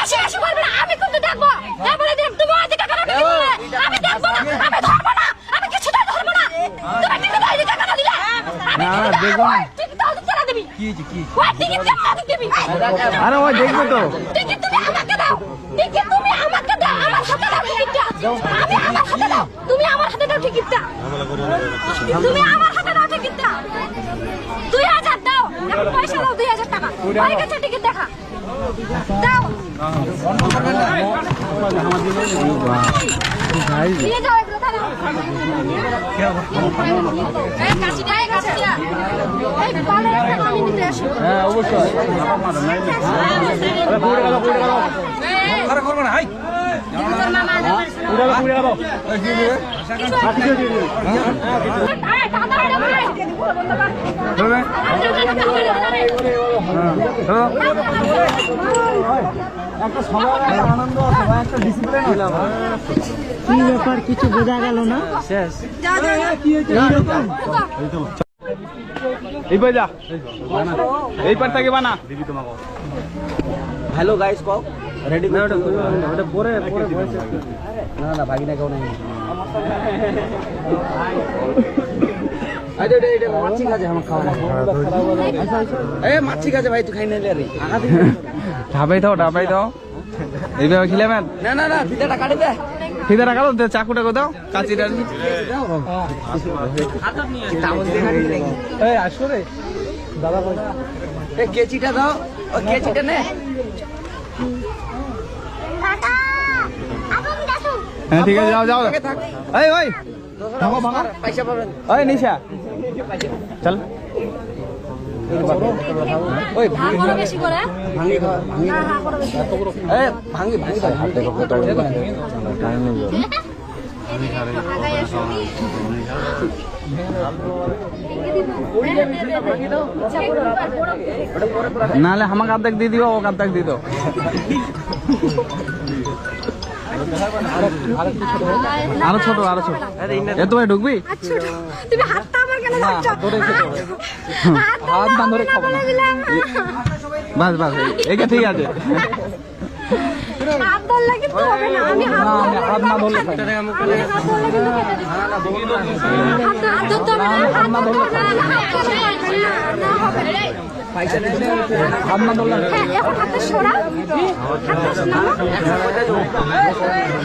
বেশি বেশি বলবে না, আমি কিন্তু দেখবো। বলে দিলাম তুমি ওদিকে কেন দিলে? আমি দেখবো না, আমি ধরবো না, আমি কিছুটা ধরবো না। তুমি টিকিট ওদিকে কেন দিলে? আমি দেখবো না। টিকিট ওদিকে কেন দিবি? কি হইছে কি? ওই টিকিট কেন ওদিকে দিবি? আরে ওই দেখবে তো। টিকিট তুমি আমাকে দাও। টিকিট তুমি আমাকে দাও। আমার হাতে দাও টিকিটটা। আমি আমার হাতে দাও। তুমি আমার হাতে দাও টিকিটটা। তুমি আমার হাতে দাও টিকিটটা। 2000 দাও। এখন পয়সা দাও 2000 টাকা। হয়ে গেছে টিকিট দেখা। দাও। নিয়ে যাও এগুলো দাও। এই কাছি দে, কাছি দে। এই পালে একটা আমি নিতে আসি। হ্যাঁ অবশ্যই। আরে পুরো গেল পুরো গেল। আরে করব না, হাই। তোর মামা পুরো গেল পুরো গেল। এই কি রে? এই দাদা রে ভাই। ধরবে? একটা সবার আনন্দ আছে ভাই, একটা ডিসিপ্লিন হইলা ভাই। কি ব্যাপার কিছু বোঝা গেল না। শেষ। যা যা কি হইছে এইরকম? এই পাই যা। এই পার থেকে বানা দিবি তোমাকে। হ্যালো গাইস কও রেডি না ওটা পরে পরে ভয়েস না না ভাগিনা কেউ নাই আরে এটা মাছ ঠিক আছে আমার খাওয়া এ মাছ ঠিক আছে ভাই তুই খাই নিলে রে ঢাবাই দাও এইভাবে খিলাবেন না না না ফিতাটা কাটি দে ফিতাটা কাটো চাকুটা দাও কাঁচিটা এই আসো রে দাদা ভাই এ কেচিটা দাও ও কেচিটা নে টাটা আপন দাসু হ্যাঁ ঠিক আছে যাও এই ওই ভাঙো পয়সা পাবেন ওই নিশা চল ওই ভাঙো বেশি করে ভাঙি ভাঙি হ্যাঁ হ্যাঁ করে বেশি এ ভাঙি ভাঙি টাইম নেই আগাই আসো নাহলে আমাকে অর্ধেক দিয়ে দিও ওকে অর্ধেক দিয়ে দাও আরো ছোট এ তো ভাই ঢুকবি তুমি হাতটা আমার কেন ধরছো হাত না ধরে খাবো না বাস একে ঠিক আছে হাত ধরলে কিন্তু হবে না আমি হাত না ধরলে হাত ধরলে কিন্তু হাত ধরতে হবে না হাত না ধরলে না হবে হাত না ধরলে হ্যাঁ এখন হাতটা সরা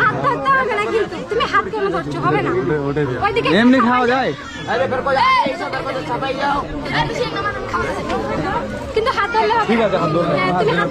হাত ধরতে হবে না কিন্তু তুমি হাত কেন ধরছো হবে না ওইদিকে এমনি খাওয়া যায় কিন্তু হাত ধরলে হবে ঠিক আছে হাত ধরলে তুমি হাত